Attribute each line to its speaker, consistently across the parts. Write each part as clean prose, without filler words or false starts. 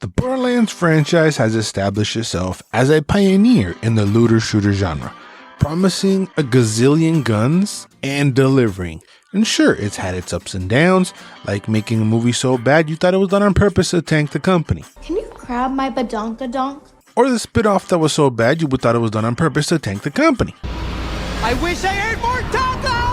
Speaker 1: The Borderlands franchise has established itself as a pioneer in the looter-shooter genre, promising a gazillion guns and delivering. And sure, it's had its ups and downs, like making a movie so bad you thought it was done on purpose to tank the company.
Speaker 2: Can you grab my badonkadonk?
Speaker 1: Or the spin-off that was so bad you would thought it was done on purpose to tank the company.
Speaker 3: I wish I ate more tacos!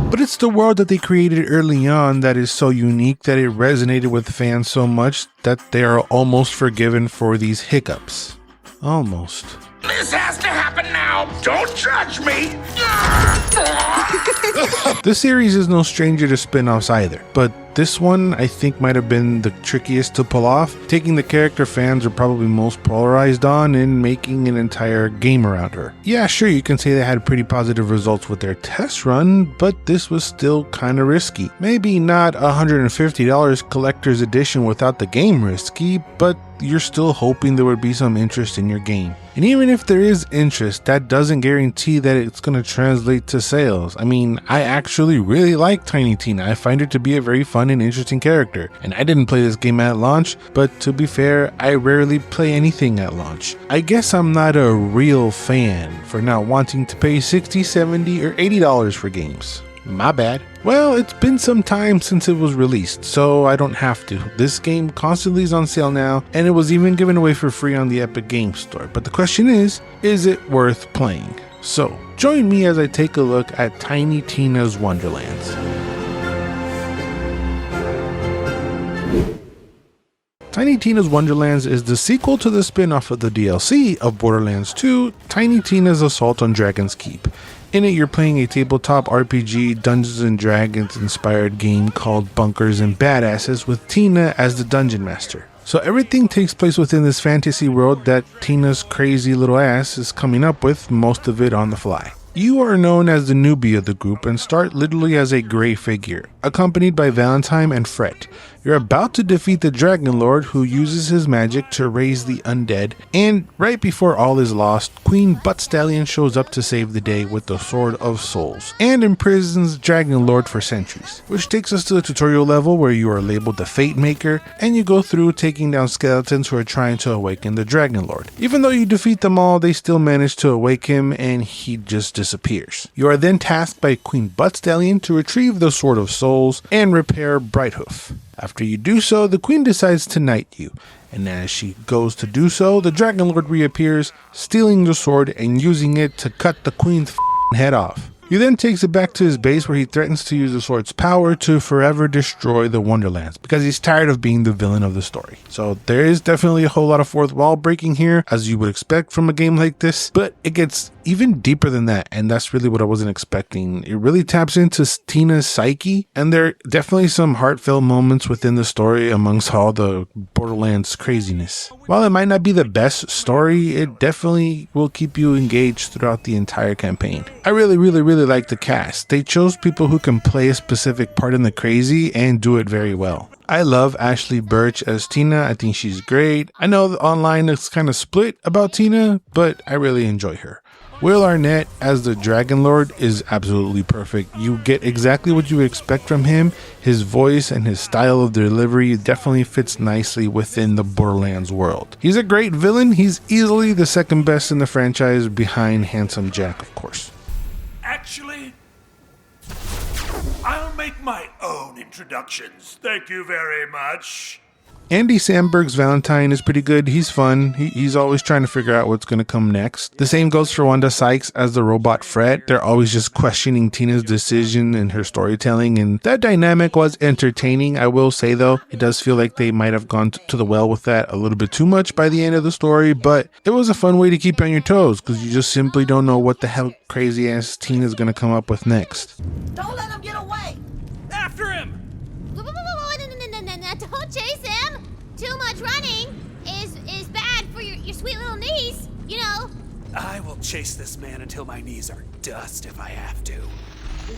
Speaker 1: But it's the world that they created early on that is so unique that it resonated with fans so much that they are almost forgiven for these hiccups. Almost.
Speaker 4: This has to happen now! Don't judge me!
Speaker 1: The series is no stranger to spin-offs either, but this one I think might have been the trickiest to pull off, taking the character fans are probably most polarized on and making an entire game around her. Yeah, sure, you can say they had pretty positive results with their test run, but this was still kinda risky. Maybe not $150 collector's edition without the game risky, but you're still hoping there would be some interest in your game. And even if there is interest, that doesn't guarantee that it's going to translate to sales. I mean, I actually really like Tiny Tina. I find her to be a very fun and interesting character. And I didn't play this game at launch, but to be fair, I rarely play anything at launch. I guess I'm not a real fan for not wanting to pay $60, $70, or $80 for games. My bad. Well, it's been some time since it was released, so I don't have to. This game constantly is on sale now, and it was even given away for free on the Epic Games Store. But the question is it worth playing? So, join me as I take a look at Tiny Tina's Wonderlands. Tiny Tina's Wonderlands is the sequel to the spin-off of the DLC of Borderlands 2, Tiny Tina's Assault on Dragon's Keep. In it, you're playing a tabletop RPG, Dungeons & Dragons inspired game called Bunkers and Badasses with Tina as the dungeon master. So everything takes place within this fantasy world that Tina's crazy little ass is coming up with, most of it on the fly. You are known as the newbie of the group and start literally as a gray figure, accompanied by Valentine and Fret. You're about to defeat the Dragon Lord who uses his magic to raise the undead, and right before all is lost, Queen Butt Stallion shows up to save the day with the Sword of Souls, and imprisons Dragon Lord for centuries. Which takes us to the tutorial level where you are labeled the Fate Maker, and you go through taking down skeletons who are trying to awaken the Dragon Lord. Even though you defeat them all, they still manage to awake him and he just disappears. You are then tasked by Queen Butt Stallion to retrieve the Sword of Souls and repair Brighthoof. After you do so, the queen decides to knight you, and as she goes to do so, the Dragon Lord reappears, stealing the sword and using it to cut the queen's head off. He then takes it back to his base where he threatens to use the sword's power to forever destroy the Wonderlands because he's tired of being the villain of the story. So there is definitely a whole lot of fourth wall breaking here, as you would expect from a game like this, but it gets even deeper than that, and that's really what I wasn't expecting. It really taps into Tina's psyche, and there are definitely some heartfelt moments within the story amongst all the Borderlands craziness. While it might not be the best story, it definitely will keep you engaged throughout the entire campaign. I really like the cast. They chose people who can play a specific part in the crazy and do it very well. I love Ashley Birch as Tina. I think she's great. I know online it's kind of split about Tina, but I really enjoy her. Will Arnett as the Dragon Lord is absolutely perfect. You get exactly what you expect from him. His voice and his style of delivery definitely fits nicely within the Borderlands world. He's a great villain. He's easily the second best in the franchise behind Handsome Jack, of course.
Speaker 4: Actually, I'll make my own introductions. Thank you very much.
Speaker 1: Andy Samberg's Valentine is pretty good. He's fun. He's always trying to figure out what's going to come next. The same goes for Wanda Sykes as the robot Fred. They're always just questioning Tina's decision and her storytelling, and that dynamic was entertaining. I will say though, it does feel like they might have gone to the well with that a little bit too much by the end of the story, but it was a fun way to keep you on your toes because you just simply don't know what the hell crazy ass Tina's going to come up with next.
Speaker 3: Don't let him get away! After him!
Speaker 5: Don't chase him! Too much running is bad for your sweet little knees, you know.
Speaker 3: I will chase this man until my knees are dust if I have to.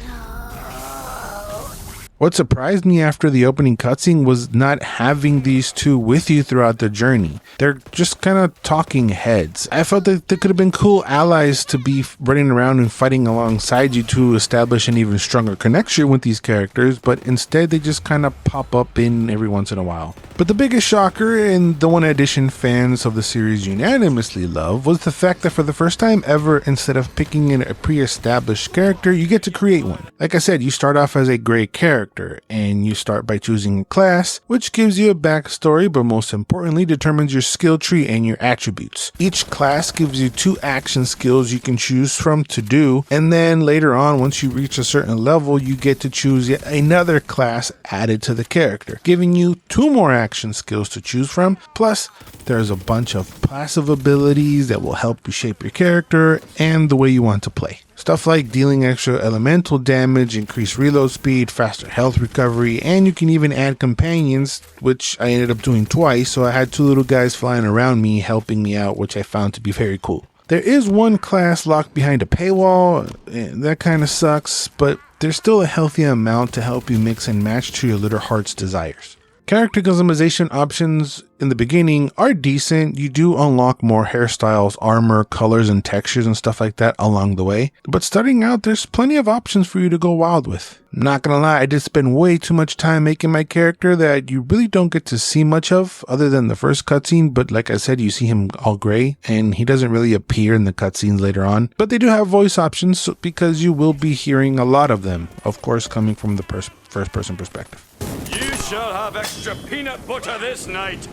Speaker 5: No.
Speaker 1: What surprised me after the opening cutscene was not having these two with you throughout the journey. They're just kind of talking heads. I felt that they could have been cool allies to be running around and fighting alongside you to establish an even stronger connection with these characters, but instead they just kind of pop up in every once in a while. But the biggest shocker, and the one edition fans of the series unanimously love, was the fact that for the first time ever, instead of picking in a pre-established character, you get to create one. Like I said, you start off as a gray character, and you start by choosing a class, which gives you a backstory, but most importantly determines your skill tree and your attributes. Each class gives you 2 action skills you can choose from to do, and then later on, once you reach a certain level, you get to choose yet another class added to the character, giving you 2 more action skills to choose from. Plus, there's a bunch of passive abilities that will help you shape your character and the way you want to play. Stuff like dealing extra elemental damage, increased reload speed, faster health recovery, and you can even add companions, which I ended up doing twice, so I had 2 little guys flying around me helping me out, which I found to be very cool. There is one class locked behind a paywall, and that kind of sucks, but there's still a healthy amount to help you mix and match to your little heart's desires. Character customization options in the beginning are decent. You do unlock more hairstyles, armor, colors, and textures and stuff like that along the way. But starting out, there's plenty of options for you to go wild with. Not gonna lie, I did spend way too much time making my character that you really don't get to see much of other than the first cutscene. But like I said, you see him all gray and he doesn't really appear in the cutscenes later on. But they do have voice options because you will be hearing a lot of them, of course, coming from the first person perspective.
Speaker 4: You shall have extra peanut butter this night.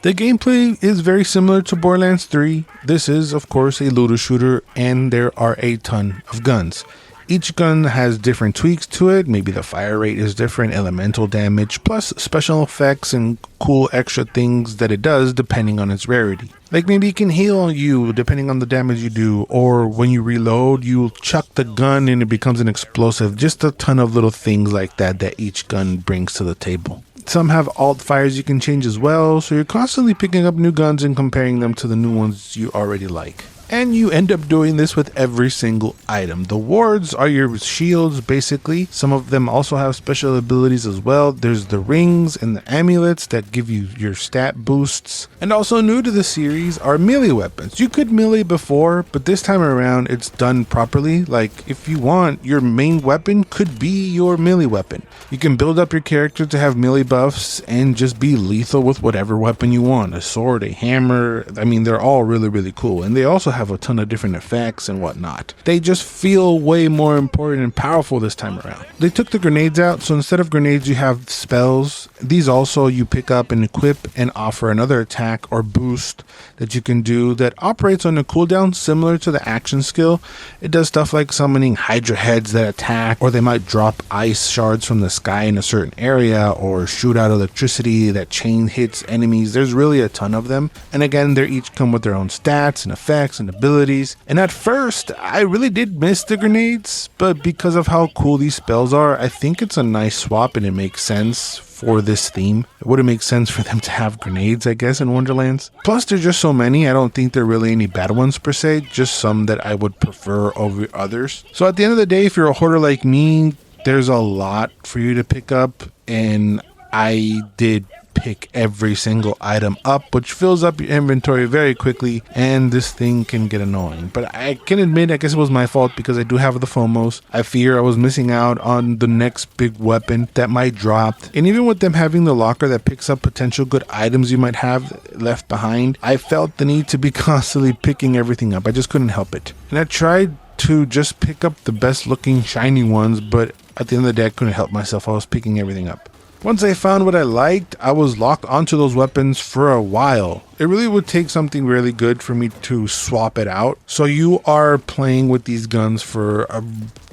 Speaker 1: The gameplay is very similar to Borderlands 3. This is, of course, a looter shooter, and there are a ton of guns. Each gun has different tweaks to it. Maybe the fire rate is different, elemental damage, plus special effects and cool extra things that it does depending on its rarity. Like maybe it can heal you depending on the damage you do, or when you reload, you chuck the gun and it becomes an explosive. Just a ton of little things like that that each gun brings to the table. Some have alt fires you can change as well, so you're constantly picking up new guns and comparing them to the new ones you already like. And you end up doing this with every single item. The wards are your shields, basically. Some of them also have special abilities as well. There's the rings and the amulets that give you your stat boosts. And also new to the series are melee weapons. You could melee before, but this time around it's done properly. Like if you want, your main weapon could be your melee weapon. You can build up your character to have melee buffs and just be lethal with whatever weapon you want. A sword, a hammer. I mean, they're all really, really cool. And they also have a ton of different effects and whatnot. They just feel way more important and powerful this time around. They took the grenades out, so instead of grenades you have spells. These also you pick up and equip and offer another attack or boost that you can do that operates on a cooldown similar to the action skill. It does stuff like summoning Hydra heads that attack, or they might drop ice shards from the sky in a certain area, or shoot out electricity that chain hits enemies. There's really a ton of them, and again they each come with their own stats and effects and abilities. And at first I really did miss the grenades, but because of how cool these spells are, I think it's a nice swap and it makes sense for this theme. It wouldn't make sense for them to have grenades, I guess, in Wonderlands. Plus there's just so many, I don't think there are really any bad ones per se, just some that I would prefer over others. So at the end of the day, if you're a hoarder like me, there's a lot for you to pick up, and I did pick every single item up, which fills up your inventory very quickly, and this thing can get annoying. But I can admit, I guess it was my fault because I do have the FOMOs. I fear I was missing out on the next big weapon that might drop, and even with them having the locker that picks up potential good items you might have left behind, I felt the need to be constantly picking everything up. I just couldn't help it, and I tried to just pick up the best looking shiny ones, but at the end of the day I couldn't help myself. I was picking everything up. Once I found what I liked, I was locked onto those weapons for a while. It really would take something really good for me to swap it out. So you are playing with these guns for a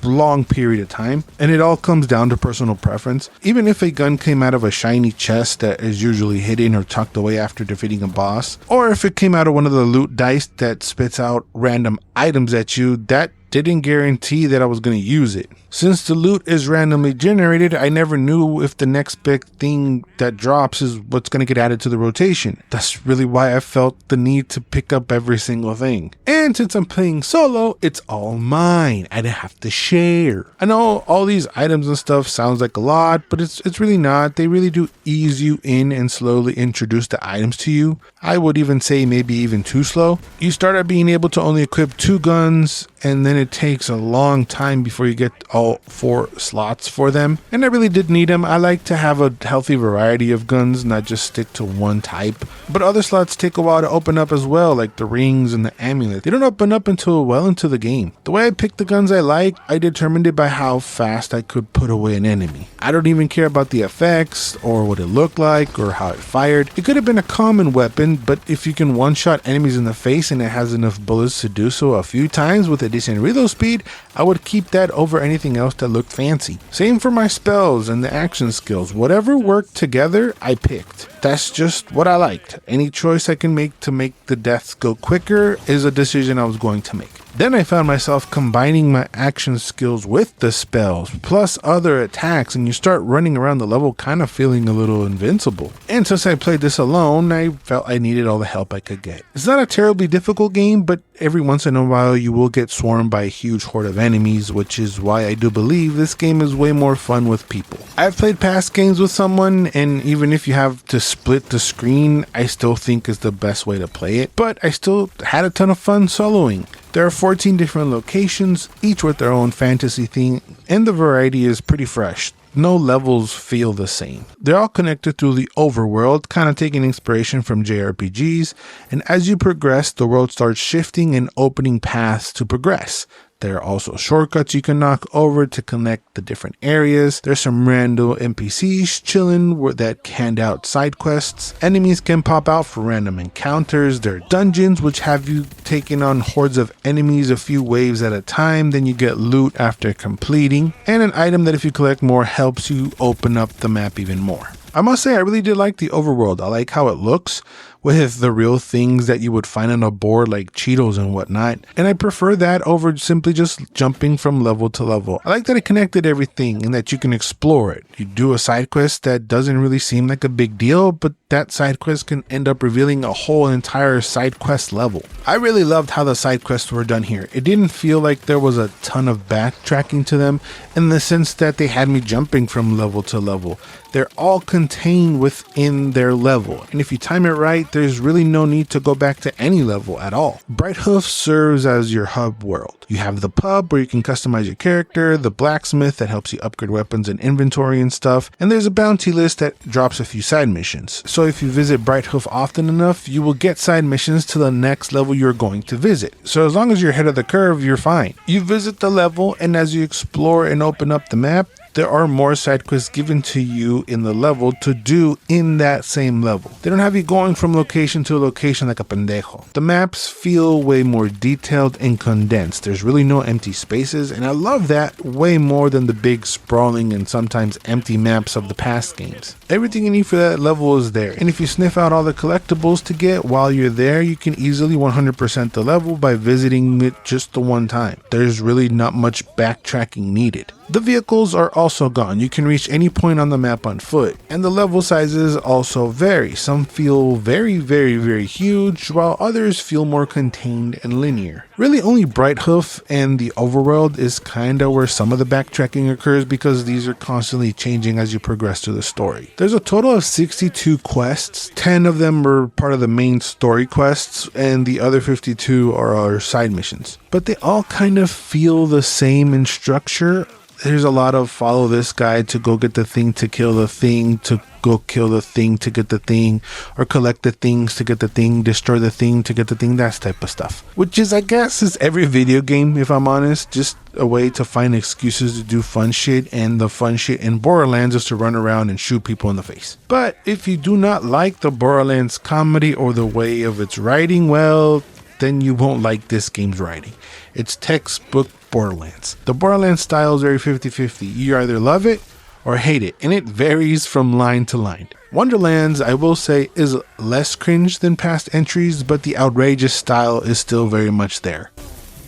Speaker 1: long period of time, and it all comes down to personal preference. Even if a gun came out of a shiny chest that is usually hidden or tucked away after defeating a boss, or if it came out of one of the loot dice that spits out random items at you, that didn't guarantee that I was going to use it. Since the loot is randomly generated, I never knew if the next big thing that drops is what's going to get added to the rotation. That's really why I felt the need to pick up every single thing. And since I'm playing solo, it's all mine. I didn't have to share. I know all these items and stuff sounds like a lot, but it's really not. They really do ease you in and slowly introduce the items to you. I would even say maybe even too slow. You start out being able to only equip 2 guns, and then it takes a long time before you get all 4 slots for them. And I really did need them. I like to have a healthy variety of guns, not just stick to one type. But other slots take a while to open up as well, like the rings and the amulet. They don't open up until well into the game. The way I picked the guns I like, I determined it by how fast I could put away an enemy. I don't even care about the effects or what it looked like or how it fired. It could have been a common weapon, but if you can one-shot enemies in the face and it has enough bullets to do so a few times with a decent reload speed, I would keep that over anything else that looked fancy. Same for my spells and the action skills. Whatever worked together, I picked. That's just what I liked. Any choice I can make to make the deaths go quicker is a decision I was going to make. Then I found myself combining my action skills with the spells, plus other attacks, and you start running around the level kind of feeling a little invincible. And since I played this alone, I felt I needed all the help I could get. It's not a terribly difficult game, but every once in a while you will get swarmed by a huge horde of enemies, which is why I do believe this game is way more fun with people. I've played past games with someone, and even if you have to split the screen, I still think is the best way to play it, but I still had a ton of fun soloing. There are 14 different locations, each with their own fantasy theme, and the variety is pretty fresh. No levels feel the same. They're all connected through the Overworld, kind of taking inspiration from JRPGs, and as you progress, the world starts shifting and opening paths to progress. There are also shortcuts you can knock over to connect the different areas. There's some random NPCs chilling that hand out side quests. Enemies can pop out for random encounters. There are dungeons which have you taking on hordes of enemies a few waves at a time. Then you get loot after completing. And an item that if you collect more helps you open up the map even more. I must say I really did like the Overworld. I like how it looks with the real things that you would find on a board like Cheetos and whatnot. And I prefer that over simply just jumping from level to level. I like that it connected everything and that you can explore it. You do a side quest that doesn't really seem like a big deal, but that side quest can end up revealing a whole entire side quest level. I really loved how the side quests were done here. It didn't feel like there was a ton of backtracking to them in the sense that they had me jumping from level to level. They're all contained within their level, and if you time it right, there's really no need to go back to any level at all. Brighthoof serves as your hub world. You have the pub where you can customize your character, the blacksmith that helps you upgrade weapons and inventory and stuff, and there's a bounty list that drops a few side missions. So if you visit Brighthoof often enough, you will get side missions to the next level you're going to visit. So as long as you're ahead of the curve, you're fine. You visit the level, and as you explore and open up the map, there are more side quests given to you in the level to do in that same level. They don't have you going from location to location like a pendejo. The maps feel way more detailed and condensed. There's really no empty spaces, and I love that way more than the big sprawling and sometimes empty maps of the past games. Everything you need for that level is there, and if you sniff out all the collectibles to get while you're there, you can easily 100% the level by visiting it just the one time. There's really not much backtracking needed. The vehicles are also gone. You can reach any point on the map on foot, and the level sizes also vary. Some feel very, very, very huge, while others feel more contained and linear. Really only Brighthoof and the Overworld is kinda where some of the backtracking occurs because these are constantly changing as you progress through the story. There's a total of 62 quests. 10 of them are part of the main story quests, and the other 52 are our side missions. But they all kind of feel the same in structure. There's a lot of follow this guy to go get the thing to kill the thing, to go kill the thing to get the thing, or collect the things to get the thing, destroy the thing to get the thing, that type of stuff. Which is, I guess, is every video game, if I'm honest, just a way to find excuses to do fun shit, and the fun shit in Borderlands is to run around and shoot people in the face. But if you do not like the Borderlands comedy or the way of its writing, well, then you won't like this game's writing. It's textbook Borderlands. The Borderlands style is very 50-50. You either love it or hate it, and it varies from line to line. Wonderlands, I will say, is less cringe than past entries, but the outrageous style is still very much there.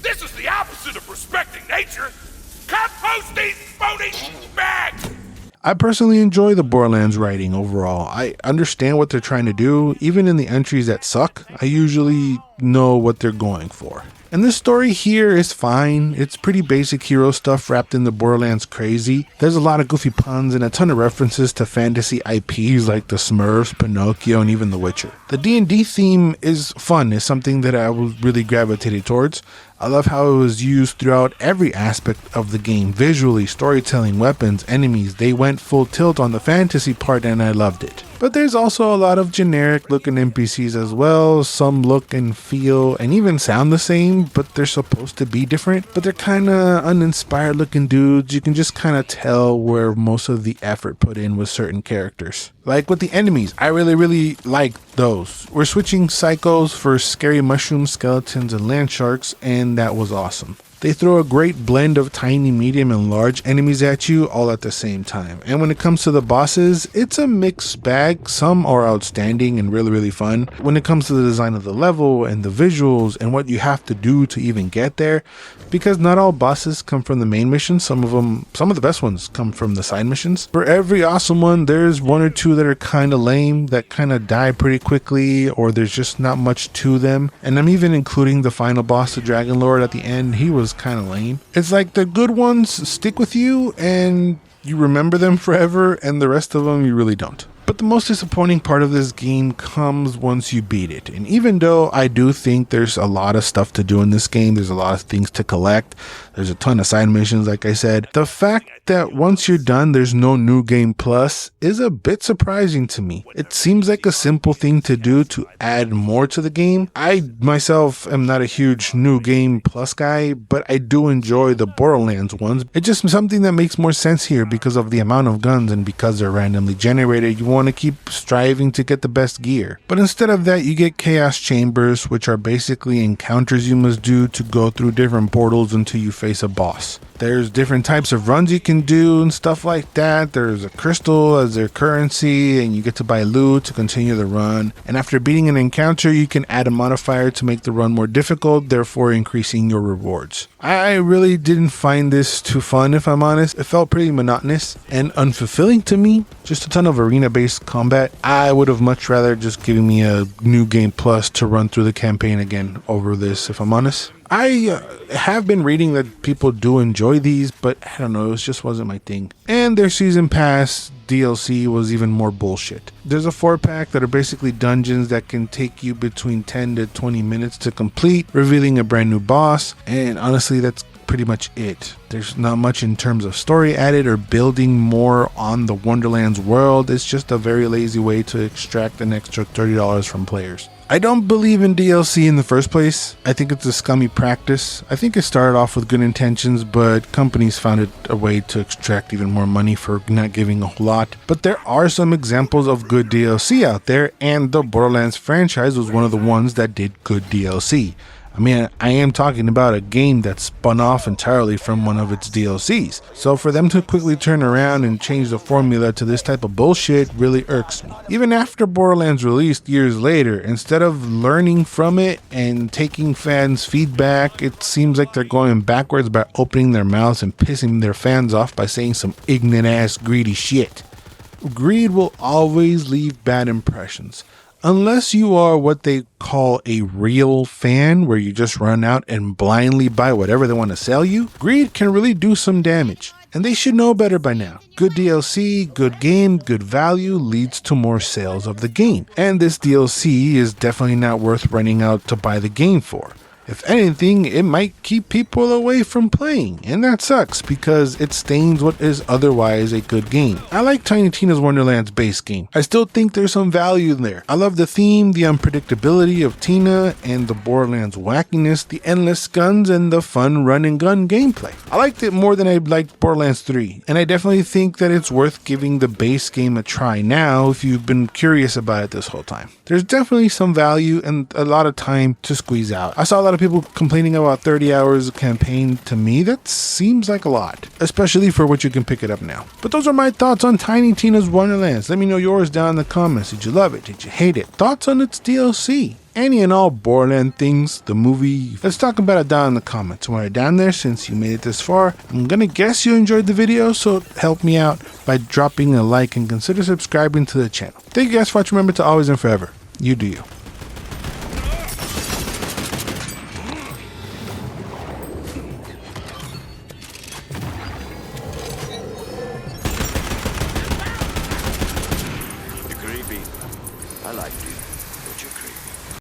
Speaker 4: This is the opposite of respect nature. Compost these phony bags!
Speaker 1: I personally enjoy the Borderlands writing overall. I understand what they're trying to do. Even in the entries that suck, I usually know what they're going for. And this story here is fine. It's pretty basic hero stuff wrapped in the Borderlands crazy. There's a lot of goofy puns and a ton of references to fantasy IPs like the Smurfs, Pinocchio, and even The Witcher. The D&D theme is fun, is something that I was really gravitated towards. I love how it was used throughout every aspect of the game. Visually, storytelling, weapons, enemies. They went full tilt on the fantasy part and I loved it. But there's also a lot of generic looking NPCs as well. Some look and feel and even sound the same, but they're supposed to be different. But they're kind of uninspired looking dudes. You can just kind of tell where most of the effort put in with certain characters. Like with the enemies, I really like those. We're switching psychos for scary mushrooms, skeletons, and land sharks, and that was awesome. They throw a great blend of tiny, medium, and large enemies at you all at the same time. And when it comes to the bosses, it's a mixed bag. Some are outstanding and really fun. When it comes to the design of the level and the visuals and what you have to do to even get there, because not all bosses come from the main mission. Some of the best ones come from the side missions. For every awesome one, there's one or two that are kind of lame, that kind of die pretty quickly, or there's just not much to them. And I'm even including the final boss, the Dragon Lord, at the end. He was kind of lame. It's like the good ones stick with you and you remember them forever, and the rest of them you really don't. But the most disappointing part of this game comes once you beat it. And even though I do think there's a lot of stuff to do in this game, there's a lot of things to collect, there's a ton of side missions like I said, the fact that once you're done there's no new game plus is a bit surprising to me. It seems like a simple thing to do to add more to the game. I myself am not a huge new game plus guy, but I do enjoy the Borderlands ones. It's just something that makes more sense here because of the amount of guns and because they're randomly generated. You want to keep striving to get the best gear. But instead of that, you get chaos chambers, which are basically encounters you must do to go through different portals until you face a boss. There's different types of runs you can do and stuff like that. There's a crystal as their currency and you get to buy loot to continue the run. And after beating an encounter, you can add a modifier to make the run more difficult, therefore increasing your rewards. I really didn't find this too fun, if I'm honest. It felt pretty monotonous and unfulfilling to me. Just a ton of arena-based combat. I would have much rather just given me a new game plus to run through the campaign again over this, if I'm honest. I have been reading that people do enjoy these, but I don't know, it just wasn't my thing. And their season pass DLC was even more bullshit. There's a 4-pack that are basically dungeons that can take you between 10 to 20 minutes to complete, revealing a brand new boss, and honestly that's pretty much it. There's not much in terms of story added or building more on the Wonderlands world. It's just a very lazy way to extract an extra $30 from players. I don't believe in DLC in the first place. I think it's a scummy practice. I think it started off with good intentions, but companies found it a way to extract even more money for not giving a whole lot. But there are some examples of good DLC out there, and the Borderlands franchise was one of the ones that did good DLC. I mean, I am talking about a game that spun off entirely from one of its DLCs. So for them to quickly turn around and change the formula to this type of bullshit really irks me. Even after Borderlands released years later, instead of learning from it and taking fans' feedback, it seems like they're going backwards by opening their mouths and pissing their fans off by saying some ignorant ass greedy shit. Greed will always leave bad impressions. Unless you are what they call a real fan, where you just run out and blindly buy whatever they want to sell you, greed can really do some damage. And they should know better by now. Good DLC, good game, good value leads to more sales of the game. And this DLC is definitely not worth running out to buy the game for. If anything, it might keep people away from playing, and that sucks because it stains what is otherwise a good game. I like Tiny Tina's Wonderlands base game. I still think there's some value in there. I love the theme, the unpredictability of Tina, and the Borderlands wackiness, the endless guns, and the fun run and gun gameplay. I liked it more than I liked Borderlands 3, and I definitely think that it's worth giving the base game a try now if you've been curious about it this whole time. There's definitely some value and a lot of time to squeeze out. I saw a lot of people complaining about 30 hours of campaign. To me, that seems like a lot, especially for what you can pick it up now. But those are my thoughts on Tiny Tina's Wonderlands. Let me know yours down in the comments. Did you love it? Did you hate it? Thoughts on its DLC? any and all Borderland things, the movie. Let's talk about it down in the comments. When you're down there, since you made it this far, I'm gonna guess you enjoyed the video, so help me out by dropping a like and consider subscribing to the channel. Thank you guys for watching. Remember to always and forever, you do you.